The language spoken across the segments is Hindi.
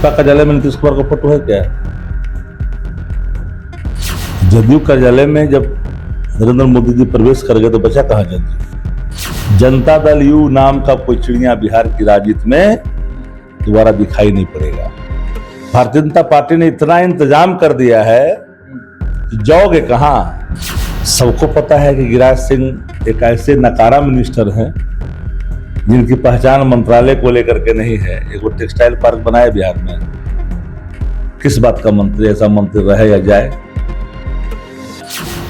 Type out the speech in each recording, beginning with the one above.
भाजपा कार्यालय में नीतीश कुमार का फोटो है क्या? जदयू कार्यालय में जब नरेंद्र मोदी जी प्रवेश कर गए तो बचा कहां जदयू? जनता दल यू नाम का कोई चिड़िया बिहार की राजनीति में दोबारा दिखाई नहीं पड़ेगा। भारतीय जनता पार्टी ने इतना इंतजाम कर दिया है कि जाओगे कहां? सबको पता है कि गिरिराज सिंह एक ऐसे नकारा मिनिस्टर हैं जिनकी पहचान मंत्रालय को लेकर के नहीं है। एक टेक्सटाइल पार्क बनाया बिहार में, किस बात का मंत्री ऐसा मंत्री रहे या जाए?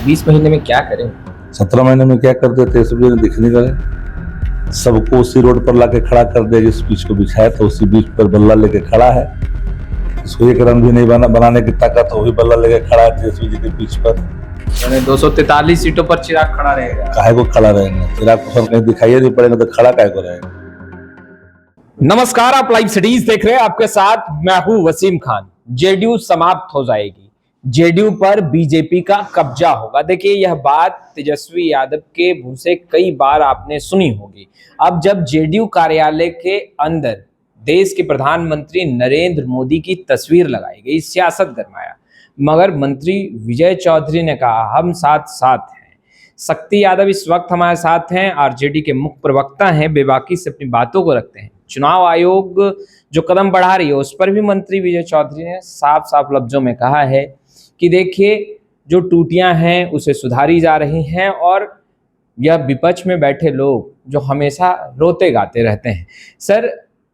20 महीने में क्या करें? 17 महीने में क्या कर देते इस ने दिख नहीं रहे। सबको उसी रोड पर लाके खड़ा कर दिया जिस बीच को बिछाया था, उसी बीच पर बल्ला लेके खड़ा है। इसको एक रन भी नहीं बनाने की ताकत, वही बल्ला लेके खड़ा है तेजस्वी जी के बीच पर। 243 सीटों पर चिराग खड़ा रहेगा। काहे को खड़ा रहेगा? चिराग को कहीं दिखाई नहीं पड़ेगा तो खड़ा काहे को रहेगा? नमस्कार, आप लाइव सिटीज देख रहे हैं। आपके साथ मैं हूं वसीम खान। जेडीयू समाप्त हो जाएगी, जेडीयू पर बीजेपी का कब्जा होगा। देखिए, यह बात तेजस्वी यादव के मुंह से कई बार आपने सुनी होगी। अब जब जेडीयू कार्यालय के अंदर देश के प्रधानमंत्री नरेंद्र मोदी की तस्वीर लगाई गई, सियासत गरमाया। मगर मंत्री विजय चौधरी ने कहा, हम साथ साथ हैं। शक्ति यादव इस वक्त हमारे साथ हैं, आरजेडी के मुख्य प्रवक्ता हैं, बेबाकी से अपनी बातों को रखते हैं। चुनाव आयोग जो कदम बढ़ा रही है उस पर भी मंत्री विजय चौधरी ने साफ साफ लफ्जों में कहा है कि देखिए, जो टूटियां हैं उसे सुधारी जा रही हैं और यह विपक्ष में बैठे लोग जो हमेशा रोते गाते रहते हैं। सर,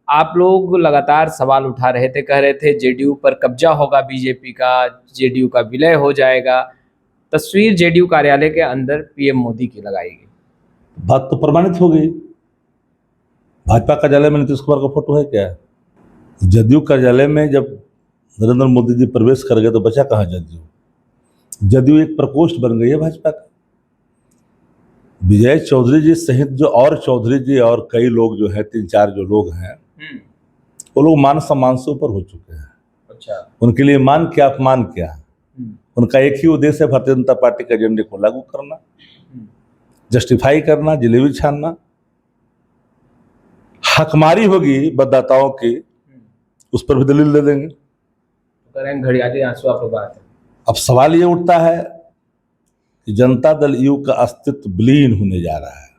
आप लोग लगातार सवाल उठा रहे थे, कह रहे थे जेडीयू पर कब्जा होगा बीजेपी का, जेडीयू का विलय हो जाएगा। तस्वीर जेडीयू कार्यालय के अंदर पीएम मोदी की लगाई गई, बात तो प्रमाणित हो गई। भाजपा कार्यालय में नीतीश कुमार का फोटो है क्या? जदयू कार्यालय में जब नरेंद्र मोदी जी प्रवेश कर गए तो बचा कहां जदयू? जदयू एक प्रकोष्ठ बन गई है भाजपा का। विजय चौधरी जी सहित जो और चौधरी जी और कई लोग जो है, 3-4 जो लोग हैं, वो लोग मान सम्मान से ऊपर हो चुके हैं। अच्छा, उनके लिए मान क्या अपमान क्या? उनका एक ही उद्देश्य है, भारतीय जनता पार्टी के एजेंडे को लागू करना, जस्टिफाई करना, जलेबी छानना। हकमारी होगी मतदाताओं की, उस पर भी दलील दे देंगे। करें घड़ियाली आंसू आप बात है। अब सवाल ये उठता है कि जनता दल यू का अस्तित्व विलीन होने जा रहा है।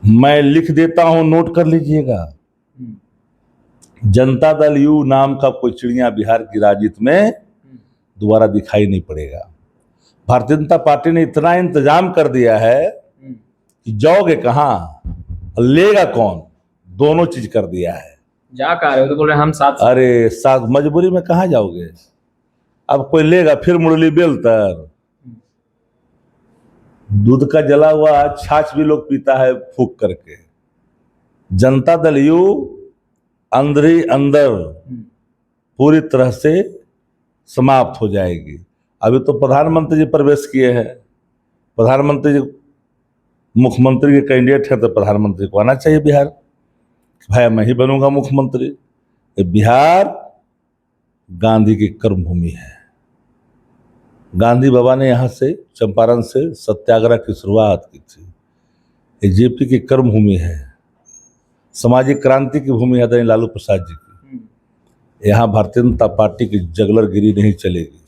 मैं लिख देता हूं, नोट कर लीजिएगा। जनता दल यू नाम का कोई चिड़िया बिहार की राजनीति में दोबारा दिखाई नहीं पड़ेगा। भारतीय जनता पार्टी ने इतना इंतजाम कर दिया है कि जाओगे कहां, लेगा कौन, दोनों चीज कर दिया है। जा कह रहे हो तो बोल रहे हम साथ। अरे साथ मजबूरी में कहां जाओगे? अब कोई लेगा फिर मुरली बेलतर। दूध का जला हुआ छाछ भी लोग पीता है फूंक करके। जनता दल यू अंदर ही अंदर पूरी तरह से समाप्त हो जाएगी। अभी तो प्रधानमंत्री जी प्रवेश किए हैं। प्रधानमंत्री जी मुख्यमंत्री के कैंडिडेट हैं तो प्रधानमंत्री को आना चाहिए बिहार। भाई मैं ही बनूंगा मुख्यमंत्री। बिहार गांधी की कर्मभूमि है। गांधी बाबा ने यहाँ से, चंपारण से सत्याग्रह की शुरुआत की थी। ये जेपी की कर्मभूमि है, सामाजिक क्रांति की भूमि है आदरणीय लालू प्रसाद जी की। यहाँ भारतीय जनता पार्टी की जगलरगिरी नहीं चलेगी,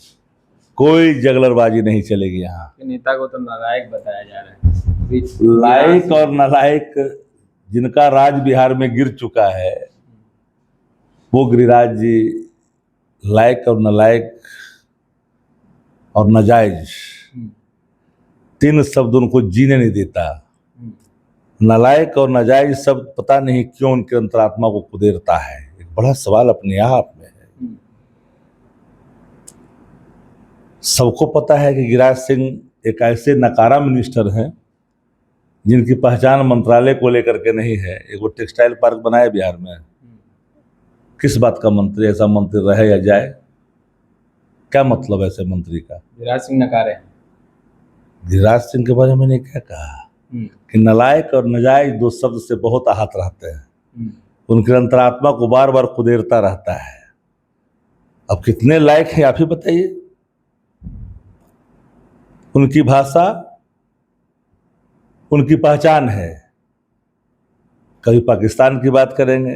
कोई जगलरबाजी नहीं चलेगी। यहाँ नेता को तो नालायक बताया जा रहा है। लायक और नालायक जिनका राज बिहार में गिर चुका है, वो गिरिराज जी लायक और नालायक और नाजायज, 3 शब्द उनको जीने नहीं देता। नालायक और नाजायज शब्द पता नहीं क्यों उनके अंतरात्मा को कुदेरता है। एक बड़ा सवाल अपने आप में है। सबको पता है कि गिरिराज सिंह एक ऐसे नकारा मिनिस्टर हैं जिनकी पहचान मंत्रालय को लेकर के नहीं है। एक टेक्सटाइल पार्क बनाया बिहार में, किस बात का मंत्री ऐसा मंत्री रहे या जाए? क्या मतलब ऐसे मंत्री का? गिरिराज सिंह नकारे। गिरिराज सिंह के बारे में मैंने क्या कहा कि नालायक और नाजायज 2 शब्द से बहुत आहत रहते हैं। उनके अंतरात्मा को बार बार कुदेरता रहता है। अब कितने लायक हैं आप ही बताइए। उनकी भाषा, उनकी पहचान है। कभी पाकिस्तान की बात करेंगे,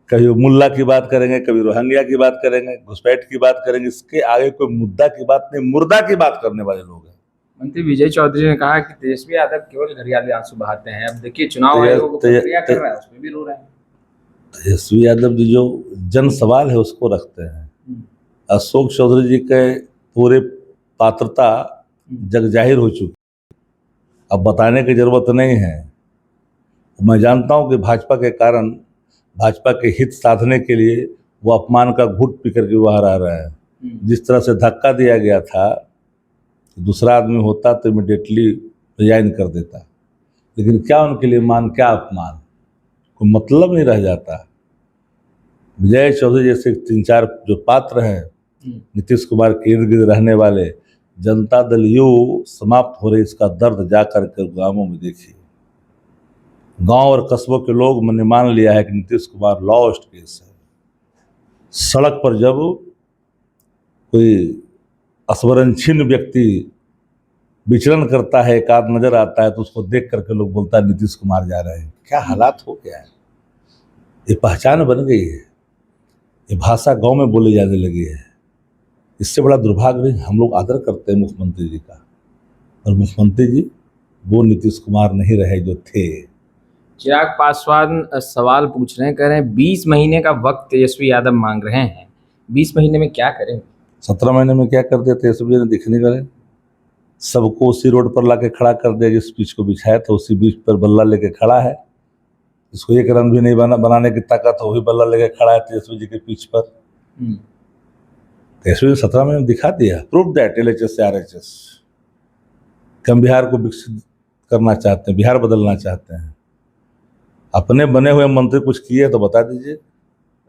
कभी मुल्ला की बात करेंगे, कभी रोहिंग्या की बात करेंगे, घुसपैठ की बात करेंगे। इसके आगे कोई मुद्दा की बात नहीं, मुर्दा की बात करने वाले लोग हैं। मंत्री विजय चौधरी ने कहा कि तेजस्वी यादव केवल घड़ियाली आंसू बहाते हैं। अब देखिए चुनाव आयोग प्रक्रिया कर रहा है, उसमें भी रो रहे हैं। तेजस्वी यादव जी जो जन सवाल है उसको रखते हैं। अशोक चौधरी जी के पूरे पात्रता जग जाहिर हो चुकी, अब बताने की जरूरत नहीं है। मैं जानता हूं कि भाजपा के कारण, भाजपा के हित साधने के लिए वो अपमान का घूंट पी करके बाहर आ रहा है। जिस तरह से धक्का दिया गया था, दूसरा आदमी होता तो इमिडिएटली रिजाइन कर देता, लेकिन क्या उनके लिए मान, क्या अपमान, कोई मतलब नहीं रह जाता। विजय चौधरी जैसे 3-4 जो पात्र हैं, नीतीश कुमार के इर्द गिर्द रहने वाले, जनता दल यू समाप्त हो रही, इसका दर्द जा करके गांवों में देखिए। गांव और कस्बों के लोग मैंने मान लिया है कि नीतीश कुमार लॉस्ट केस है। सड़क पर जब कोई अस्मरणछीन व्यक्ति विचरण करता है, एक आध नजर आता है, तो उसको देख करके लोग बोलता है नीतीश कुमार जा रहे हैं। क्या हालात हो गया है, ये पहचान बन गई है, ये भाषा गांव में बोली जाने लगी है। इससे बड़ा दुर्भाग्य नहीं। हम लोग आदर करते हैं मुख्यमंत्री जी का, और मुख्यमंत्री जी वो नीतीश कुमार नहीं रहे जो थे। चिराग पासवान सवाल पूछ रहे हैं, कह रहे हैं 20 महीने का वक्त तेजस्वी यादव मांग रहे हैं, 20 महीने में क्या करें? 17 महीने में क्या कर दिया तेजस्वी जी ने, दिखने गए। सबको उसी रोड पर लाके खड़ा कर दिया, जिस बीच को बिछाया था उसी बीच पर बल्ला लेके खड़ा है। इसको एक रन भी नहीं बनाने की ताकत, वही बल्ला लेके खड़ा है तेजस्वी जी के पीछ पर। तेजस्वी 17 महीने में दिखा दिया, प्रूव दैट LHS से RHS। हम बिहार को विकसित करना चाहते हैं, बिहार बदलना चाहते हैं। अपने बने हुए मंत्री कुछ किए तो बता दीजिए।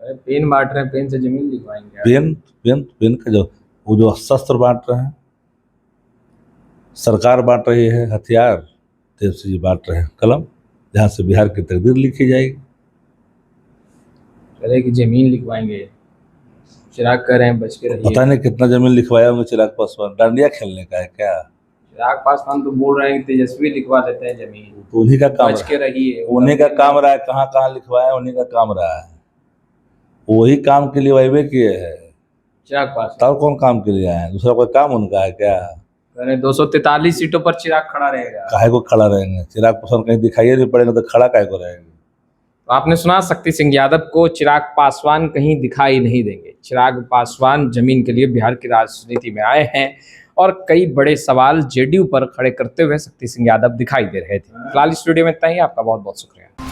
पेन बांट रहे हैं, पेन से जमीन लिखवाएंगे। पेन का जो वो जो शस्त्र बांट रहे हैं, सरकार बांट रही है हथियार, तेजस्वी जी बांट रहे हैं कलम, जहाँ से बिहार की तकदीर लिखी जाएगी। कह रहे कि जमीन लिखवाएंगे, चिराग कह रहे हैं बच के रहिए। पता नहीं कितना जमीन लिखवाया होंगे चिराग पासवान, डांडिया खेलने का है क्या? चिराग पासवान तो बोल रहे हैं कि तेजस्वी लिखवा देते हैं जमीन, तो उन्हीं का काम, बच के रहिए। उन्हीं का काम रहा है, कहाँ कहाँ लिखवाया उन्हीं का काम रहा है। वही काम के लिए वाइवे किए हैं चिराग पासवान, तब कौन काम के लिए आए हैं? दूसरा कोई काम उनका है क्या? 243 सीटों पर चिराग खड़ा रहेगा। काहे को खड़ा रहेंगे? चिराग पासवान कहीं दिखाई नहीं पड़ेंगे तो खड़ा काहे को रहेंगे? तो आपने सुना, शक्ति सिंह यादव को चिराग पासवान कहीं दिखाई नहीं देंगे। चिराग पासवान जमीन के लिए बिहार की राजनीति में आए हैं और कई बड़े सवाल जेडीयू पर खड़े करते हुए शक्ति सिंह यादव दिखाई दे रहे थे। फिलहाल स्टूडियो में इतना ही, आपका बहुत बहुत शुक्रिया।